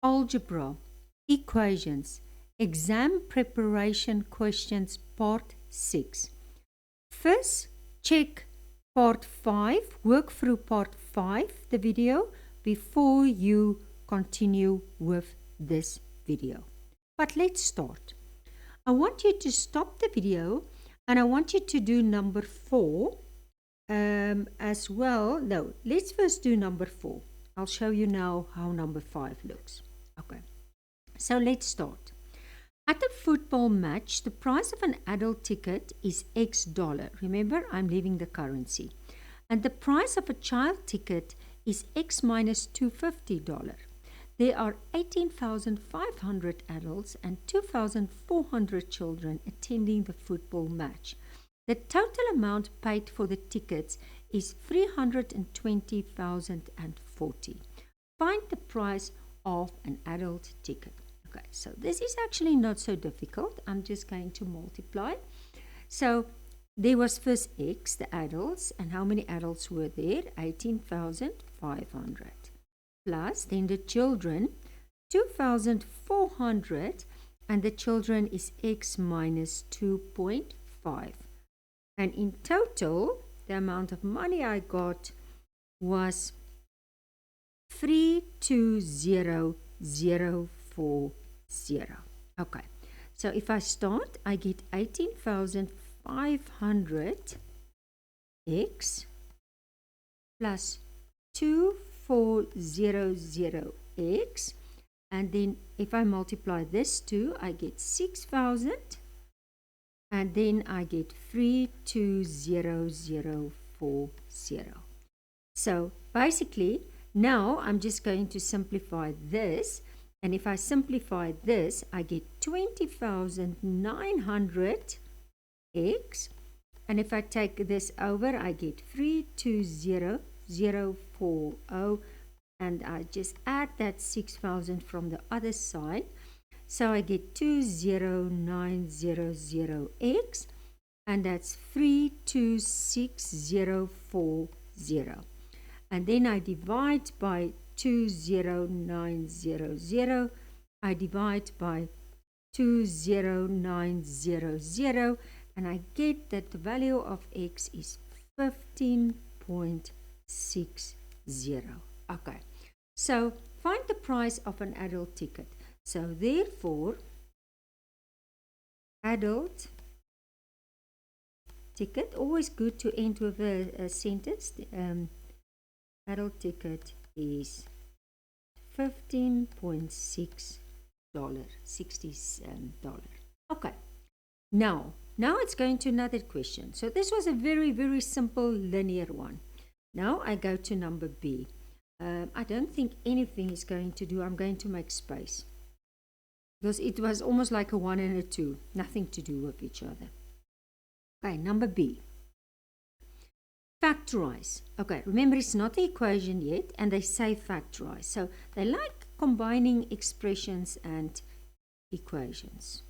Algebra, Equations, Exam Preparation Questions, Part 6. First, check Part 5, work through Part 5, the video, before you continue with this video. But let's start. I want you to stop the video and I want you to do number 4 as well. No, let's first do number 4. I'll show you now how number 5 looks. Okay, so let's start. At a football match, the price of an adult ticket is X dollar. Remember, I'm leaving the currency. And the price of a child ticket is X minus $250. There are 18,500 adults and 2,400 children attending the football match. The total amount paid for the tickets is $320,040. Find the price of an adult ticket. Okay, so this is actually not so difficult. I'm just going to multiply. So there was first X, the adults, and how many adults were there? 18,500. Plus, then the children, 2,400, and the children is X minus 2.5. And in total, the amount of money I got was 320,040. Okay, so if I start, I get 18,500 X plus 2,400 X, and then if I multiply this two, I get 6,000, and then I get 320,040. So basically, now I'm just going to simplify this, and if I simplify this, I get 20,900 X, and if I take this over, I get 320,040, and I just add that 6,000 from the other side, so I get 20900X, and that's 326,040. And then I divide by 20900, I divide by 20900, and I get that the value of X is 15.60. Okay, so find the price of an adult ticket. So therefore, adult ticket, always good to end with a sentence. Adult ticket is $15.60. Okay, now it's going to another question. So this was a very, very simple linear one. Now I go to number B. I don't think anything is going to do. I'm going to make space, because it was almost like a 1 and a 2, nothing to do with each other. Okay, number B. Factorize. Okay, remember it's not the equation yet, and they say factorize. So they like combining expressions and equations.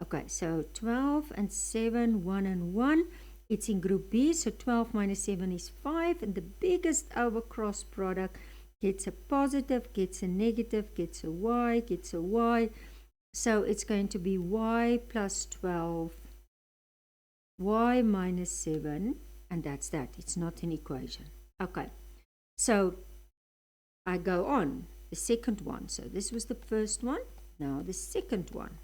Okay, so 12 and 7, 1 and 1. It's in group B, so 12 minus 7 is 5, and the biggest over cross product gets a positive, gets a negative, gets a y, gets a y. So it's going to be y plus 12, y minus 7, and that's that. It's not an equation. Okay, so I go on. The second one. So this was the first one. Now the second one.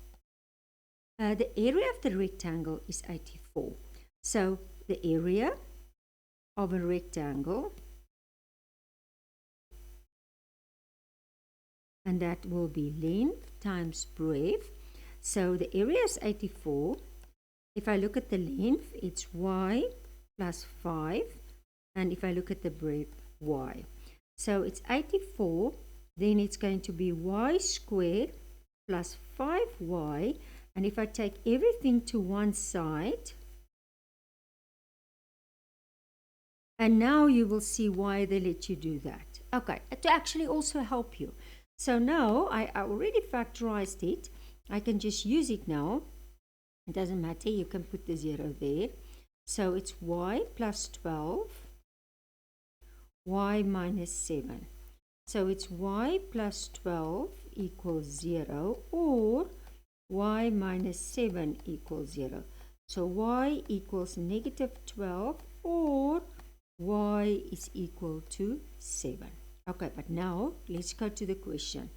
The area of the rectangle is 84. So the area of a rectangle, and that will be length times breadth. So the area is 84. If I look at the length, it's y plus 5. And if I look at the breadth, y. So it's 84. Then it's going to be y squared plus 5y. And if I take everything to one side, and now you will see why they let you do that. Okay, to actually also help you. So now I already factorized it. I can just use it now. It doesn't matter, you can put the 0 there. So it's y plus 12, y minus 7. So it's y plus 12 equals 0 or y minus 7 equals 0. So y equals negative 12 or y is equal to 7. Okay, but now let's go to the question.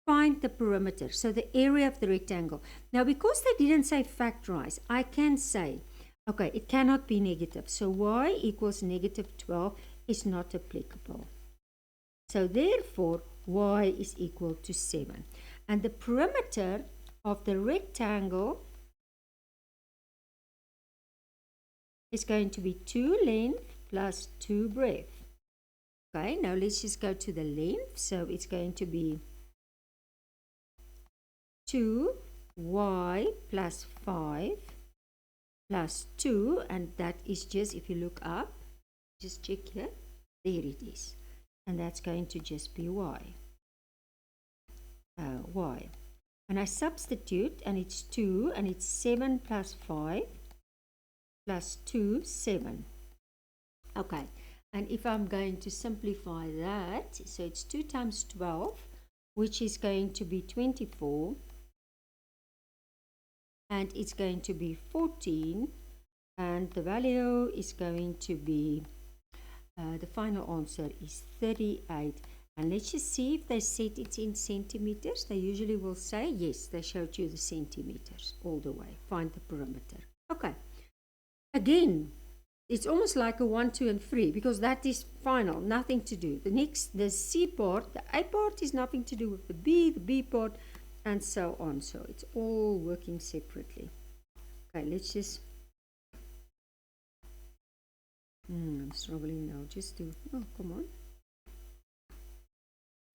Find the perimeter, so the area of the rectangle. Now, because they didn't say factorize, I can say, okay, it cannot be negative. So y equals negative 12 is not applicable. So therefore, y is equal to 7. And the perimeter of the rectangle is going to be 2 length plus 2 breadth. Okay, now let's just go to the length. So it's going to be 2y plus 5 plus 2, and that is just, if you look up, just check here, there it is. And that's going to just be y. And I substitute, and it's 2, and it's 7 plus 5 plus 2, 7. Okay, and if I'm going to simplify that, so it's 2 times 12, which is going to be 24, and it's going to be 14, and the value is going to be, the final answer is 38. And let's just see if they said it's in centimeters. They usually will say, yes, they showed you the centimeters all the way. Find the perimeter. Okay. Again, it's almost like a 1, 2, and 3 because that is final, nothing to do. The C part, the A part is nothing to do with the B part, and so on. So it's all working separately. Okay, let's just... I'm struggling now. Just do... Oh, come on.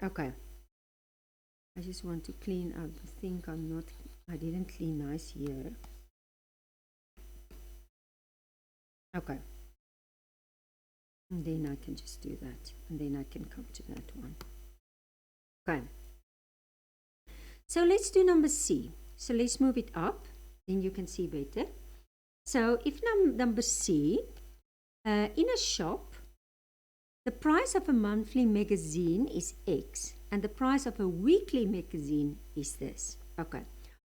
Okay. I just want to clean up. I think I didn't clean nice here. Okay. And then I can just do that. And then I can come to that one. Okay. So let's do number C. So let's move it up. Then you can see better. So if number C, in a shop, the price of a monthly magazine is X, and the price of a weekly magazine is this. Okay.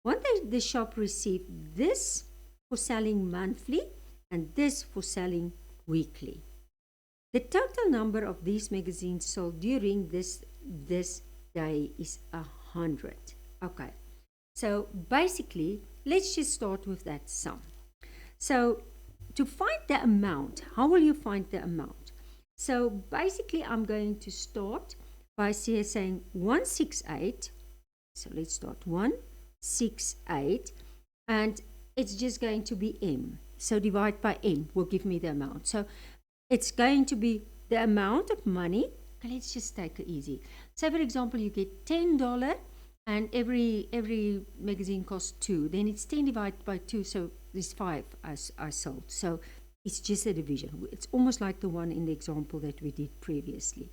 One day the shop received this for selling monthly and this for selling weekly. The total number of these magazines sold during this day is 100. Okay. So basically, let's just start with that sum. So to find the amount, how will you find the amount? So basically, I'm going to start by saying 168. So let's start 168, and it's just going to be M. So divide by M will give me the amount. So it's going to be the amount of money. Okay, let's just take it easy. So for example, you get $10, and every magazine costs 2. Then it's 10 divided by 2, so there's 5 are sold. So it's just a division. It's almost like the one in the example that we did previously.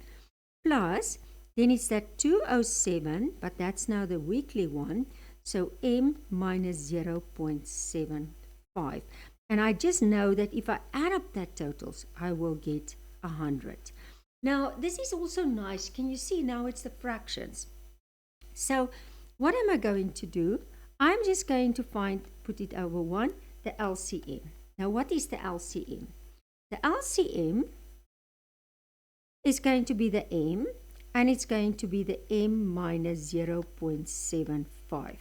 Plus, then it's that 207, but that's now the weekly one. So M minus 0.75. And I just know that if I add up that totals, I will get 100. Now, this is also nice. Can you see now it's the fractions? So what am I going to do? I'm just going to put it over 1, the LCM. Now, what is the LCM? The LCM is going to be the M, and it's going to be the M minus 0.75.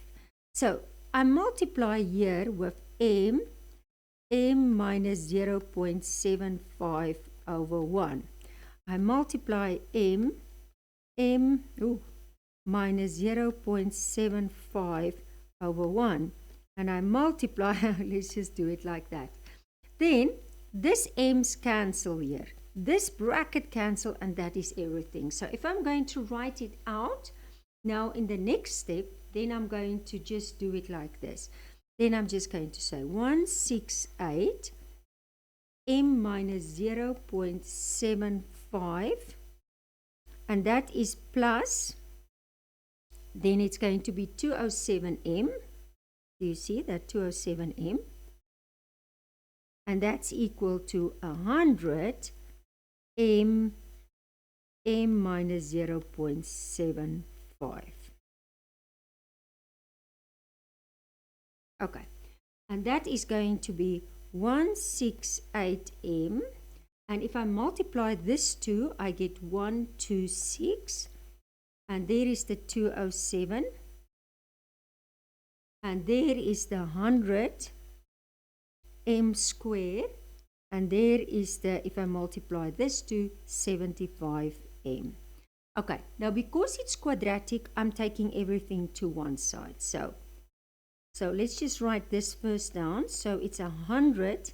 So I multiply here with M minus 0.75 over 1. I multiply M minus 0.75 over 1. And I multiply, let's just do it like that. Then this M's cancel here. This bracket cancel, and that is everything. So if I'm going to write it out now in the next step, then I'm going to just do it like this. Then I'm just going to say 168 M minus 0.75, and that is plus, then it's going to be 207M. Do you see that 207M? And that's equal to 100 m minus 0.75. Okay, and that is going to be 168m. And if I multiply this two, I get 126. And there is the 207. And there is the 100 m squared. And there is the, if I multiply this to 75m. Okay, now because it's quadratic, I'm taking everything to one side. So let's just write this first down. So it's 100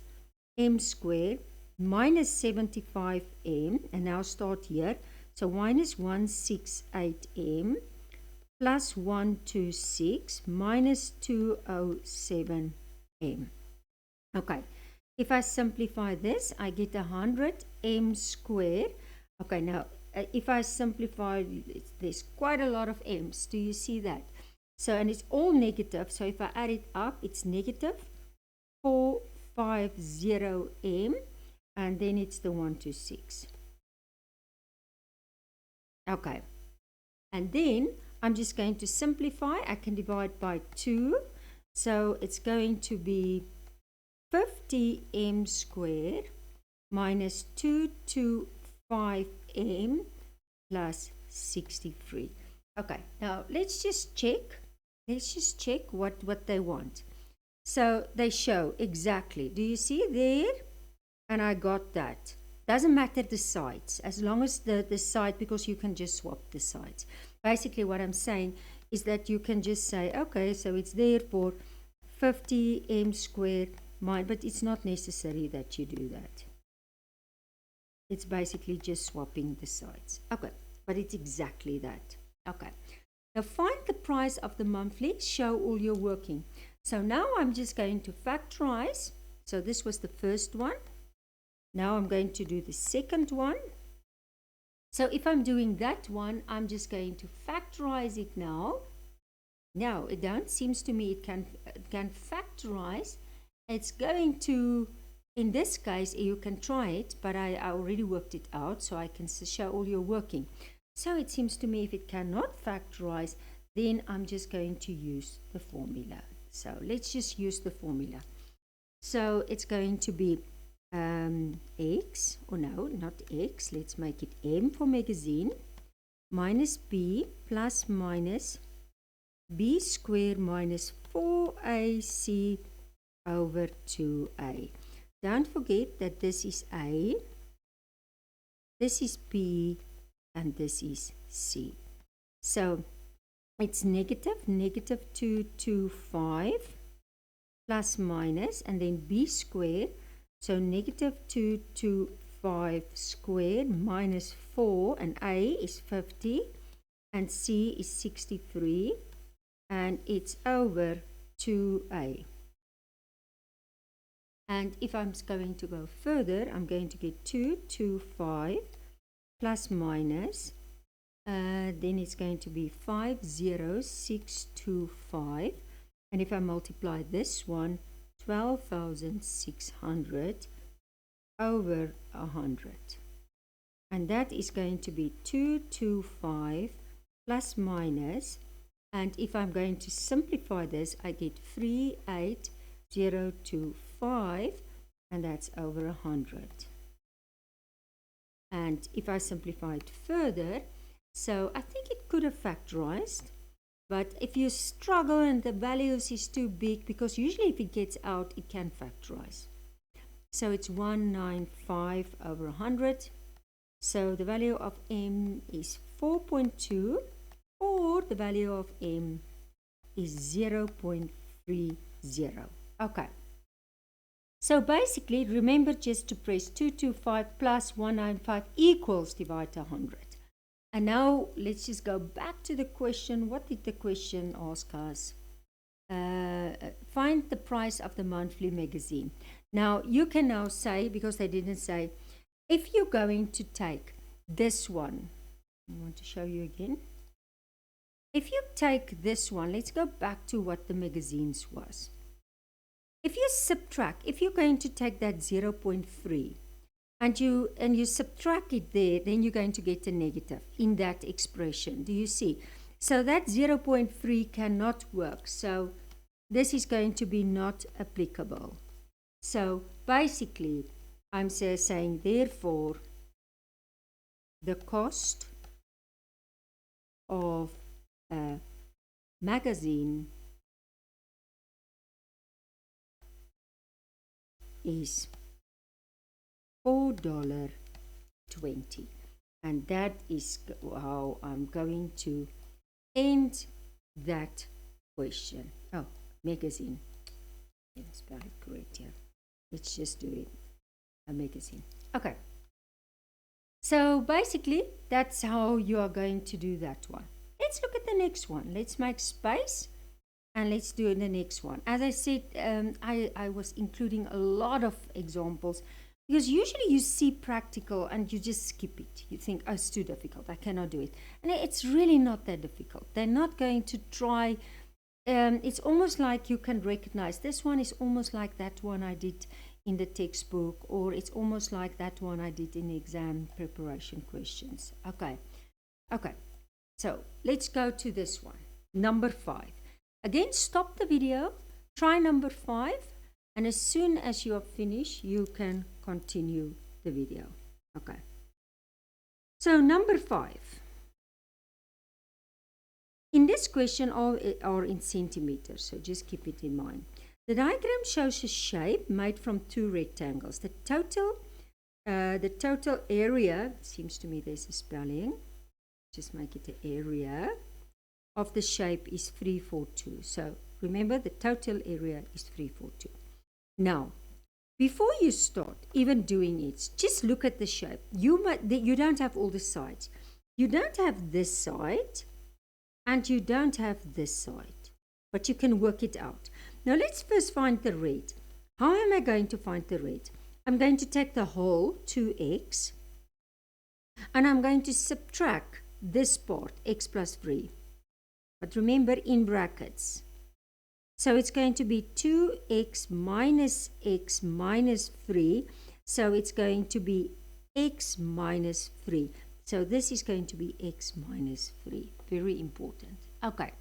m squared minus 75m. And now start here. So minus 168m plus 126 minus 207m. Okay. If I simplify this, I get 100 m squared. Okay, now if I simplify, there's quite a lot of m's. Do you see that? So, and it's all negative. So if I add it up, it's negative 450m. And then it's the 126. Okay. And then I'm just going to simplify. I can divide by 2. So it's going to be 50m squared minus 225m plus 63. Okay, now let's just check. Let's just check what they want. So they show exactly. Do you see there? And I got that. Doesn't matter the sides, as long as the side, because you can just swap the sides. Basically what I'm saying is that you can just say, okay, so it's there for 50m squared. But it's not necessary that you do that. It's basically just swapping the sides. Okay, but it's exactly that. Okay, now find the price of the monthly, show all your working. So now I'm just going to factorize. So this was the first one. Now I'm going to do the second one. So if I'm doing that one, I'm just going to factorize it now. Now it seems to me it can factorize. It's going to, in this case, you can try it, but I already worked it out, so I can show all your working. So it seems to me if it cannot factorize, then I'm just going to use the formula. So let's just use the formula. So it's going to be x, or no, not x, let's make it m for magazine, minus b plus minus b squared minus 4ac over 2a. Don't forget that this is a, this is b, and this is c. So it's negative 225 plus minus, and then b squared. So negative 225 squared minus 4, and a is 50, and c is 63, and it's over 2a. And if I'm going to go further, I'm going to get 225 plus minus, then it's going to be 50625. And if I multiply this one, 12,600 over 100. And that is going to be 225 plus minus. And if I'm going to simplify this, I get 38025, and that's over 100. And if I simplify it further, so I think it could have factorized. But if you struggle and the values is too big, because usually if it gets out, it can factorize. So it's 195 over 100. So the value of m is 4.2, or the value of m is 0.30. Okay. So basically, remember just to press 225 plus 195 equals divide 100. And now let's just go back to the question. What did the question ask us? Find the price of the monthly magazine. Now you can now say, because they didn't say, if you're going to take this one, I want to show you again. If you take this one, let's go back to what the magazines was. If you subtract, if you're going to take that 0.3, and you subtract it there, then you're going to get a negative in that expression. Do you see? So that 0.3 cannot work. So this is going to be not applicable. So basically, I'm saying, therefore, the cost of a magazine is $4.20. And that is how I'm going to end that question. Oh, magazine. Let's spell it correct here. Let's just do it. A magazine. Okay. So basically, that's how you are going to do that one. Let's look at the next one. Let's make space and let's do the next one. As I said, I was including a lot of examples because usually you see practical and you just skip it. You think, oh, it's too difficult. I cannot do it. And it's really not that difficult. They're not going to try. It's almost like you can recognize this one is almost like that one I did in the textbook, or it's almost like that one I did in the exam preparation questions. Okay. So let's go to this one. Number 5. Again, stop the video, try number 5, and as soon as you are finished, you can continue the video. Okay. So number 5. In this question are in centimeters, so just keep it in mind. The diagram shows a shape made from 2 rectangles. The total area, seems to me there's a spelling, just make it the area of the shape is 342. So remember, the total area is 342. Now, before you start even doing it, just look at the shape. You don't have all the sides. You don't have this side and you don't have this side, but you can work it out. Now let's first find the red. How am I going to find the red? I'm going to take the whole 2x and I'm going to subtract this part, x plus 3. But remember, in brackets. So it's going to be 2x minus x minus 3. So it's going to be x minus 3. So this is going to be x minus 3. Very important. Okay.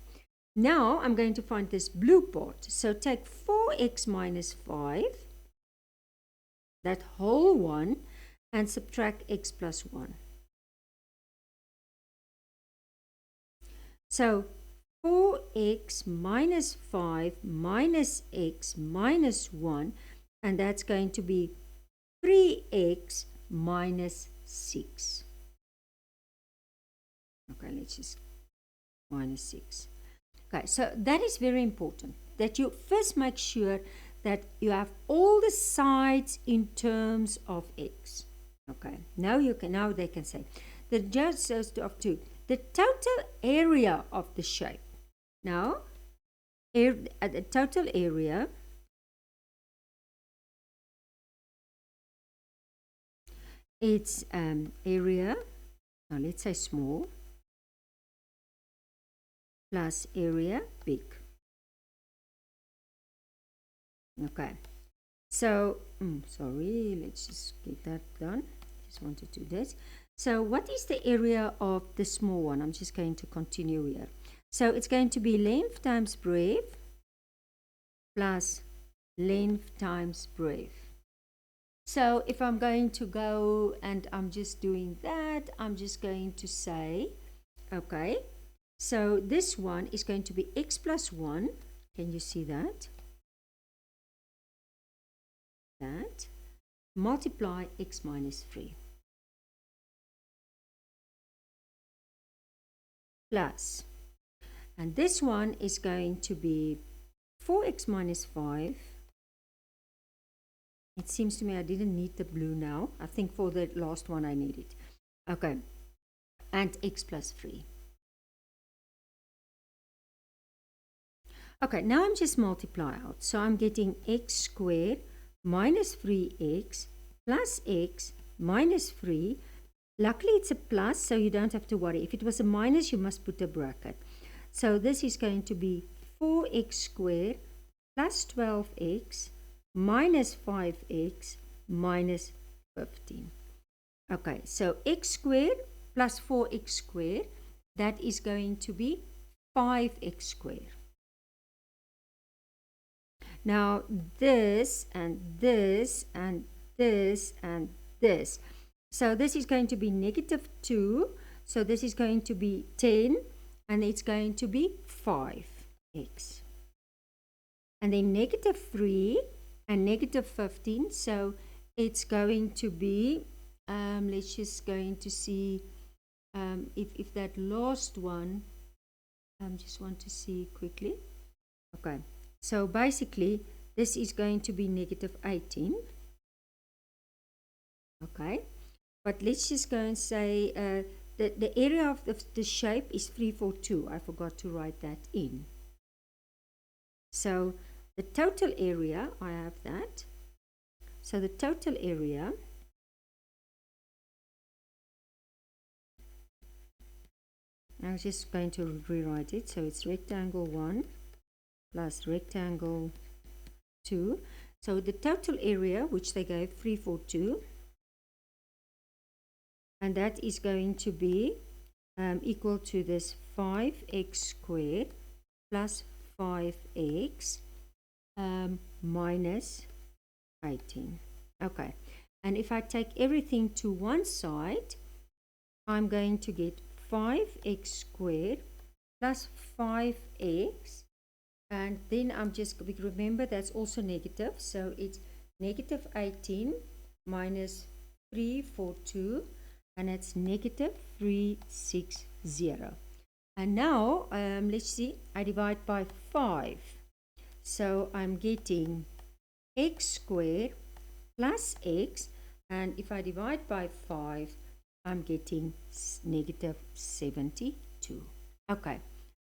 Now I'm going to find this blue part. So take 4x minus 5, that whole one, and subtract x plus 1. So 4x minus 5 minus x minus 1, and that's going to be 3x minus 6. Okay, let's just minus 6. Okay, so that is very important, that you first make sure that you have all the sides in terms of x. Okay, now they can say the just of 2. The total area of the shape. Now, the total area it's area, now let's say small, plus area big. Okay, so sorry, let's just get that done. Just want to do this. So what is the area of the small one? I'm just going to continue here. So it's going to be length times breadth plus length times breadth. So if I'm going to go and I'm just doing that, I'm just going to say, okay, so this one is going to be x plus 1. Can you see that? That multiply x minus 3. Plus, and this one is going to be 4x minus 5. It seems to me I didn't need the blue now. I think for the last one I need it. Okay, and x plus 3. Okay, now I'm just multiply out. So I'm getting x squared minus 3x plus x minus 3. Luckily, it's a plus, so you don't have to worry. If it was a minus, you must put a bracket. So this is going to be 4x squared plus 12x minus 5x minus 15. Okay, so x squared plus 4x squared, that is going to be 5x squared. Now this and this and this and this. So this is going to be negative 2. So this is going to be 10 and it's going to be 5x. And then negative 3 and negative 15. So it's going to be, let's just going to see if that last one, just want to see quickly. Okay, so basically this is going to be negative 18. Okay, but let's just go and say the area of the shape is 342. I forgot to write that in. So the total area, I have that. So the total area I was just going to rewrite it. So it's rectangle 1 plus rectangle 2. So the total area, which they gave 342, and that is going to be equal to this 5x squared plus 5x minus 18. Okay, and if I take everything to one side, I'm going to get 5x squared plus 5x, and then I'm just, remember that's also negative, so it's negative 18 minus 342, and it's negative 360. And now let's see, I divide by 5, so I'm getting x squared plus x, and if I divide by 5, I'm getting negative 72. Okay,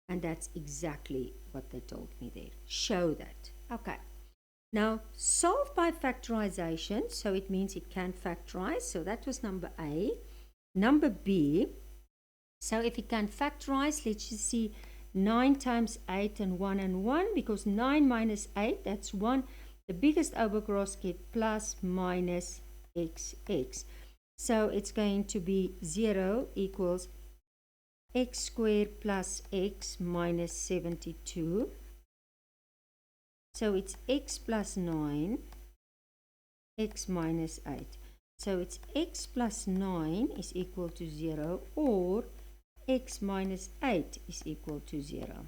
and that's exactly what they told me there. Show that. Okay, now solve by factorization, so it means it can factorize. So that was number A. Number B, so if it can factorize, let's just see 9 times 8 and 1 and 1, because 9 minus 8, that's 1. The biggest overcross get plus minus xx. So it's going to be 0 equals x squared plus x minus 72. So it's x plus 9, x minus 8. So it's x plus 9 is equal to 0, or x minus 8 is equal to 0.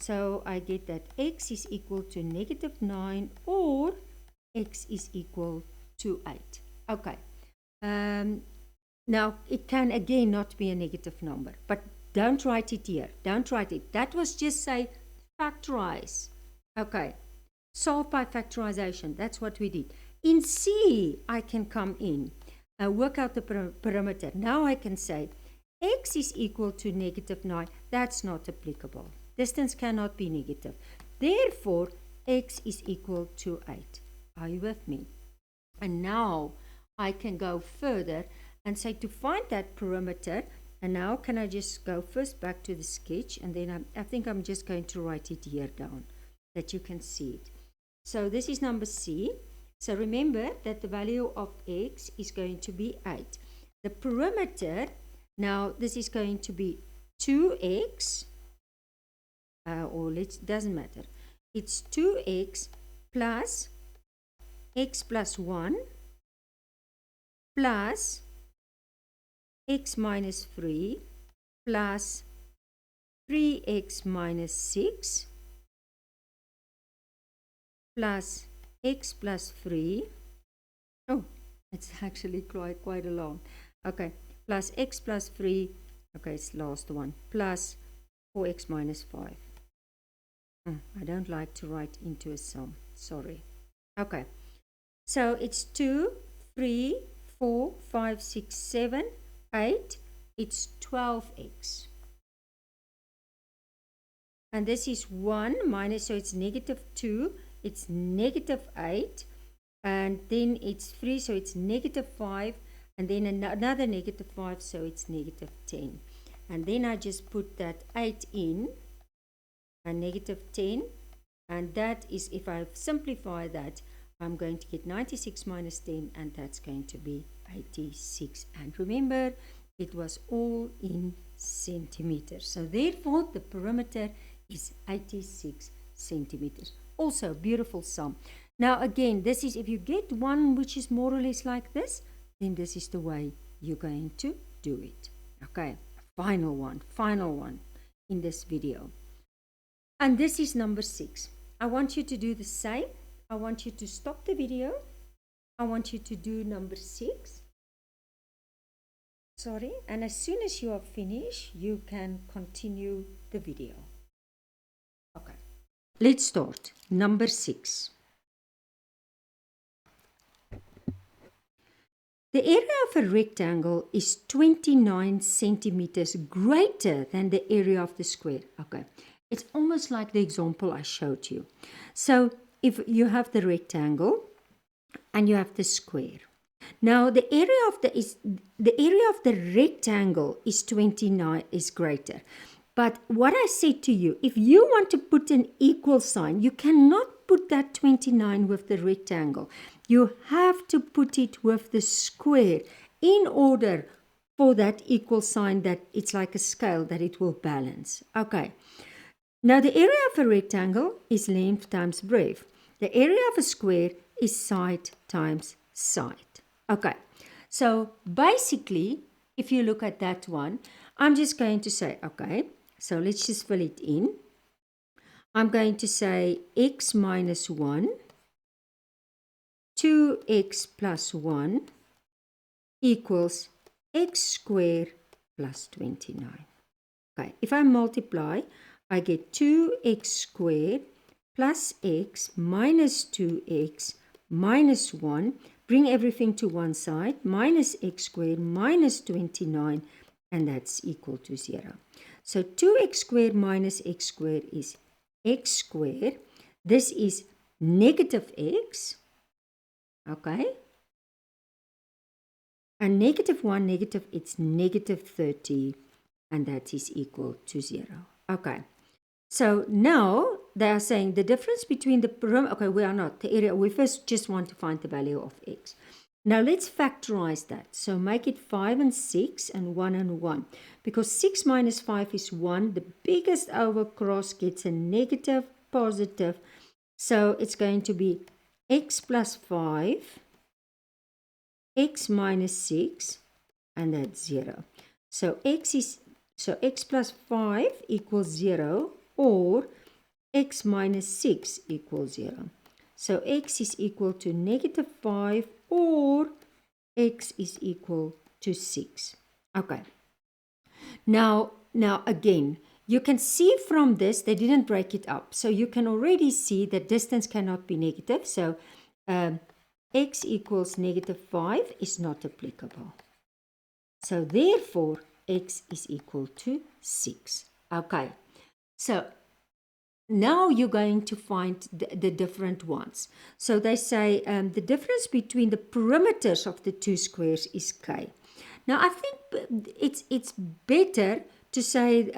So I get that x is equal to negative 9, or x is equal to 8. Okay. Now, it can again not be a negative number, but don't write it here. Don't write it. That was just say factorize. Okay. Solve by factorization. That's what we did. In C, I can come in, work out the perimeter. Now I can say x is equal to negative 9. That's not applicable. Distance cannot be negative. Therefore, x is equal to 8. Are you with me? And now I can go further and say to find that perimeter. And now can I just go first back to the sketch, and then I think I'm just going to write it here down that you can see it. So this is number C. So remember that the value of x is going to be 8. The perimeter, now this is going to be 2x, doesn't matter. It's 2x plus x plus 1 plus x minus 3 plus 3x minus 6 plus x plus 3. Oh, it's actually quite a long. Okay, plus x plus 3. Okay, it's the last one. Plus 4x minus 5. I don't like to write into a sum. Sorry. Okay, so it's 2, 3, 4, 5, 6, 7, 8. It's 12x. And this is 1 minus, so it's negative 2. It's negative 8. And then it's 3, so it's negative 5. And then another negative 5, so it's negative 10. And then I just put that 8 in, and negative 10. And that is, if I simplify that, I'm going to get 96 minus 10, and that's going to be 86. And remember, it was all in centimeters. So therefore, the perimeter is 86 centimeters. Also, beautiful sum. Now again, this is, if you get one which is more or less like this, then this is the way you're going to do it. Okay, final one in this video. And this is number 6. I want you to do the same. I want you to stop the video. I want you to do number 6. Sorry, and as soon as you are finished, you can continue the video. Okay, let's start. Number 6. The area of a rectangle is 29 centimeters greater than the area of the square. Okay, it's almost like the example I showed you. So if you have the rectangle and you have the square. Now the area of the rectangle is 29 is greater. But what I said to you, if you want to put an equal sign, you cannot put that 29 with the rectangle. You have to put it with the square in order for that equal sign, that it's like a scale, that it will balance. Okay. Now the area of a rectangle is length times breadth. The area of a square is side times side. Okay. So basically, if you look at that one, I'm just going to say, okay, so let's just fill it in. I'm going to say x minus 1, 2x plus 1 equals x squared plus 29. Okay, if I multiply, I get 2x squared plus x minus 2x minus 1. Bring everything to one side, minus x squared minus 29, and that's equal to 0. So 2x squared minus x squared is x squared. This is negative x. Okay. And negative 1, negative, it's negative 30. And that is equal to 0. Okay. So now they are saying the difference between the perimeter. Okay, we are not. The area. We first just want to find the value of x. Now let's factorize that. So make it 5 and 6 and 1 and 1. Because 6 minus 5 is 1. The biggest over cross gets a negative, positive. So it's going to be x plus 5, x minus 6, and that's 0. So x plus 5 equals 0, or x minus 6 equals 0. So x is equal to negative 5, or x is equal to 6. Okay. Now again, you can see from this, they didn't break it up. So you can already see that distance cannot be negative. So x equals negative 5 is not applicable. So therefore, x is equal to 6. Okay. So now you're going to find the different ones. So they say the difference between the perimeters of the two squares is k. Now I think it's better to say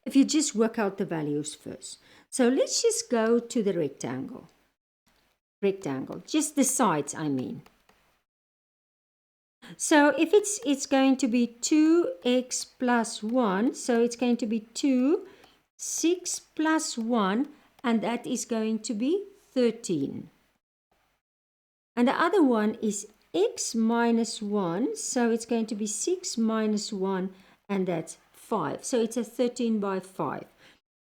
if you just work out the values first. So let's just go to the rectangle. Just the sides, I mean. So if it's going to be 2x plus 1, so it's going to be 2, 6 plus 1, and that is going to be 13. And the other one is x minus 1, so it's going to be 6 minus 1, and that's 5. So it's a 13 by 5.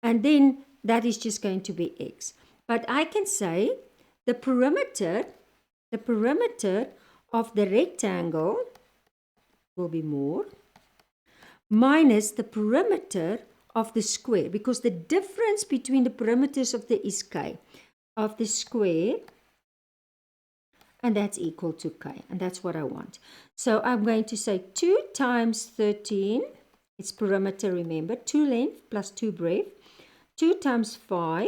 And then that is just going to be x. But I can say the perimeter of the rectangle will be more minus the perimeter of the square, because the difference between the perimeters of the is k of the square, and that's equal to k, and that's what I want. So I'm going to say 2 times 13, it's perimeter, remember, 2 length plus 2 breadth, 2 times 5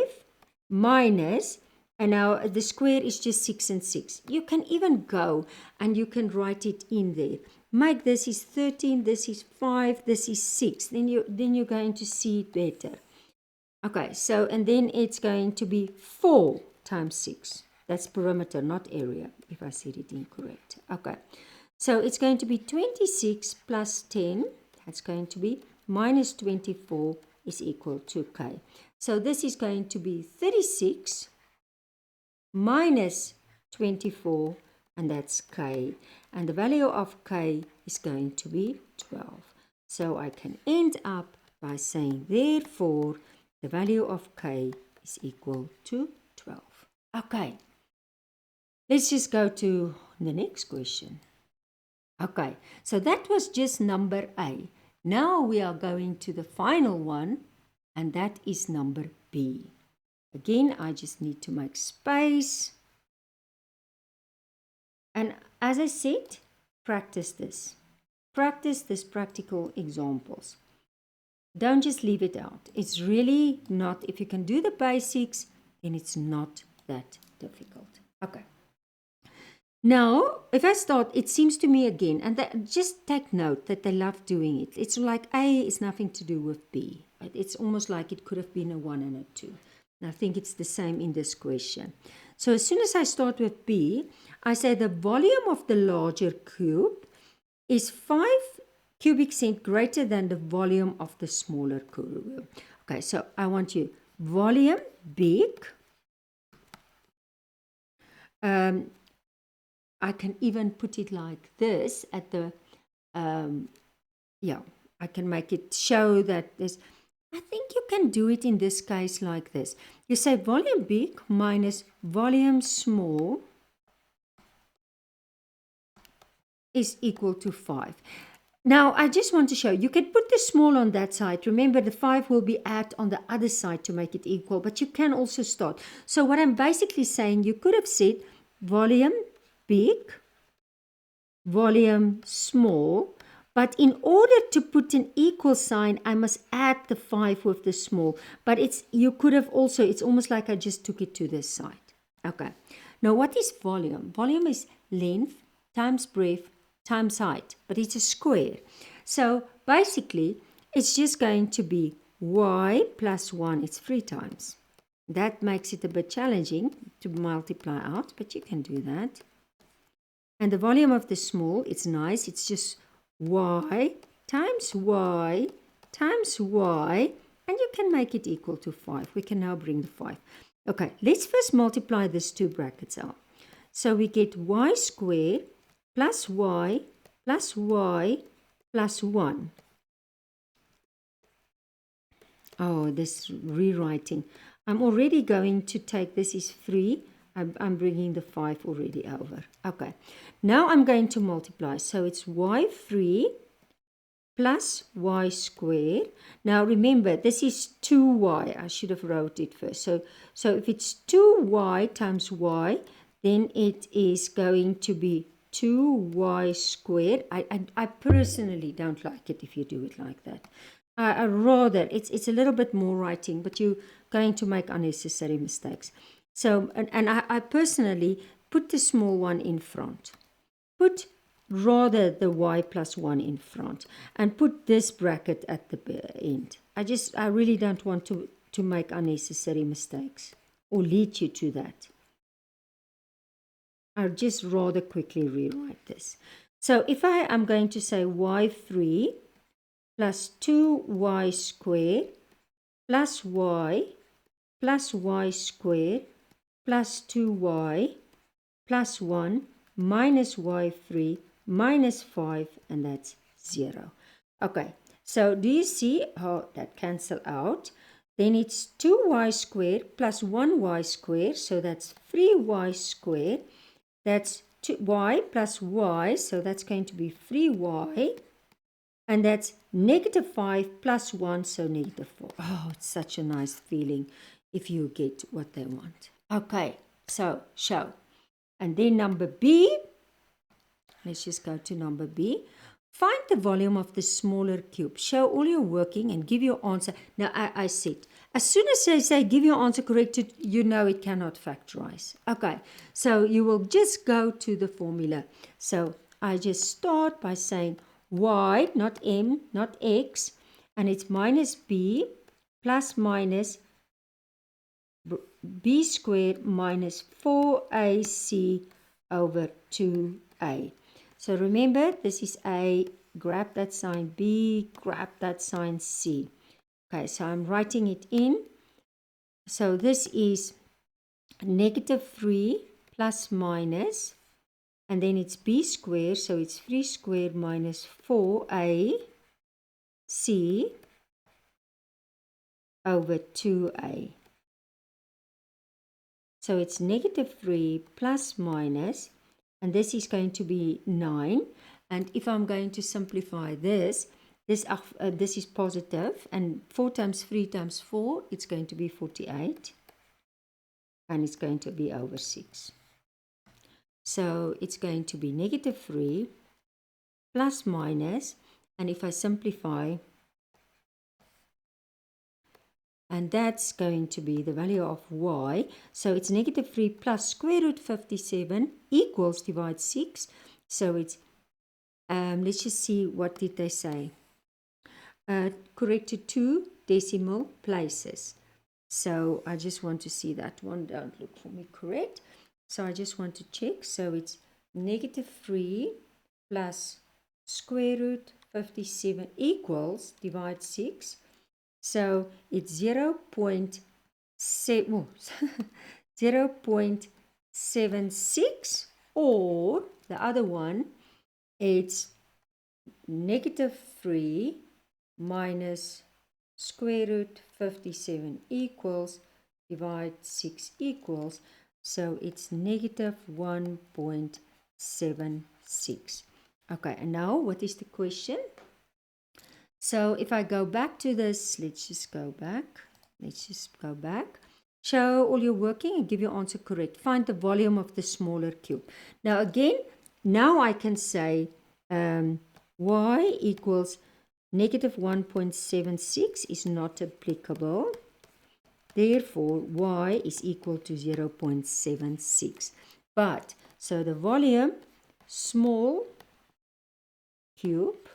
minus, and now the square is just 6 and 6. You can even go and you can write it in there. Make this is 13, this is 5, this is 6. Then you're going to see it better. Okay, so and then it's going to be 4 times 6. That's perimeter, not area, if I said it incorrect. Okay, so it's going to be 26 plus 10. That's going to be minus 24 is equal to k. So this is going to be 36 minus 24, and that's k. And the value of k is going to be 12. So I can end up by saying, therefore, the value of k is equal to 12. Okay, let's just go to the next question. Okay, so that was just number A. Now we are going to the final one, and that is number B. Again, I just need to make space. And as I said, practice this. Practice these practical examples. Don't just leave it out. It's really not, if you can do the basics, then it's not that difficult. Okay. Now, if I start, it seems to me again, and just take note that they love doing it. It's like A is nothing to do with B. Right? It's almost like it could have been a 1 and a 2. And I think it's the same in this question. So as soon as I start with B, I say the volume of the larger cube is 5 cubic cent greater than the volume of the smaller cube. Okay, so I want you, volume big. I can even put it like this at the, I can make it show that there's, I think you can do it in this case like this. You say volume big minus volume small is equal to 5. Now, I just want to show, you can put the small on that side. Remember, the 5 will be added on the other side to make it equal, but you can also start. So what I'm basically saying, you could have said volume big, volume small, but in order to put an equal sign, I must add the 5 with the small. But you could have also, it's almost like I just took it to this side. Okay. Now, what is volume? Volume is length times breadth times height, but it's a square. So basically, it's just going to be y plus 1. It's 3 times. That makes it a bit challenging to multiply out, but you can do that. And the volume of the small, it's nice. It's just y times y times y, and you can make it equal to 5. We can now bring the 5. Okay, let's first multiply these two brackets out. So we get y squared plus y plus y plus 1. Oh, this rewriting. I'm already going to take, this is 3. I'm bringing the 5 already over. Okay, now I'm going to multiply. So it's y3 plus y squared. Now remember, this is 2y. I should have wrote it first. So if it's 2y times y, then it is going to be 2y squared. I personally don't like it if you do it like that. I rather, it's a little bit more writing, but you're going to make unnecessary mistakes. So, and I personally put the small one in front. Put rather the y plus 1 in front. And put this bracket at the end. I really don't want to make unnecessary mistakes or lead you to that. I'll just rather quickly rewrite this. So if I am going to say y3 plus 2y squared plus y squared plus 2y plus 1 minus y3 minus 5, and that's 0. Okay, so do you see how that cancel out? Then it's 2y squared plus 1y squared, so that's 3y squared. That's 2y plus y, so that's going to be 3y. And that's negative 5 plus 1, so negative 4. Oh, it's such a nice feeling if you get what they want. Okay, so show. And then number B, let's just go to number B. Find the volume of the smaller cube. Show all your working and give your answer. Now, I said, as soon as I say give your answer corrected, you know it cannot factorize. Okay, so you will just go to the formula. So I just start by saying y, not m, not x, and it's minus b plus minus b squared minus 4ac over 2a. So remember, this is a, grab that sign b, grab that sign c. Okay, so I'm writing it in. So this is negative 3 plus minus, and then it's b squared, so it's 3 squared minus 4ac over 2a. So it's negative 3 plus minus, and this is going to be 9. And if I'm going to simplify this, this is positive, and 4 times 3 times 4, it's going to be 48. And it's going to be over 6. So it's going to be negative 3 plus minus, and if I simplify, and that's going to be the value of y. So it's negative 3 plus square root 57 equals, divide 6. So it's, let's just see, what did they say? Correct to 2 decimal places. So I just want to see that one. Don't look for me correct. So I just want to check. So it's negative 3 plus square root 57 equals, divide 6. So it's 0.76, or the other one, it's negative 3 minus square root 57 equals, divide 6 equals, so it's negative 1.76. Okay, and now what is the question? So if I go back to this, let's just go back. Show all your working and give your answer correct. Find the volume of the smaller cube. Now again, now I can say y equals negative 1.76 is not applicable. Therefore, y is equal to 0.76. But, so the volume, small cube,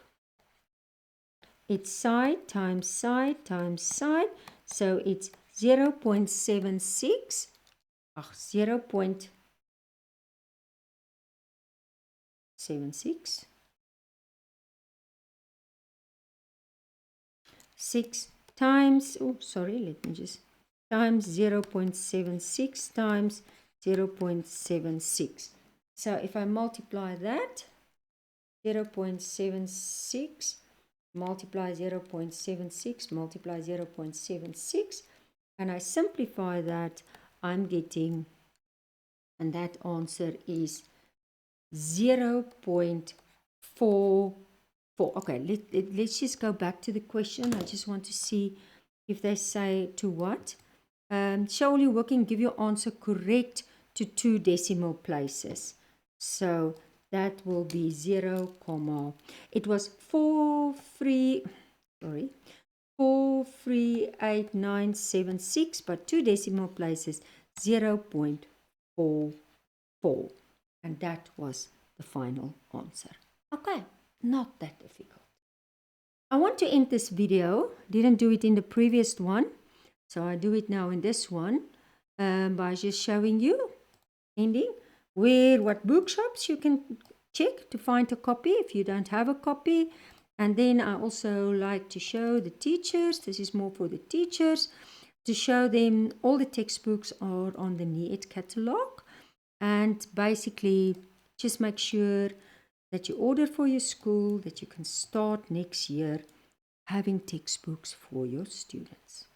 it's side times side times side. So it's 0.76. 0.76. 6 times, times 0.76 times 0.76. So if I multiply that, 0.76 multiply 0.76 multiply 0.76, and I simplify that, I'm getting, and that answer is 0.44. Okay, let's just go back to the question. I just want to see if they say to what. Show all your working, give your answer correct to 2 decimal places. So that will be 0, it was 438,976, but 2 decimal places, 0.44. And that was the final answer. Okay, not that difficult. I want to end this video. Didn't do it in the previous one, so I do it now in this one by just showing you, ending, what bookshops you can check to find a copy if you don't have a copy. And then I also like to show the teachers, this is more for the teachers, to show them all the textbooks are on the NEET catalog, and basically just make sure that you order for your school, that you can start next year having textbooks for your students.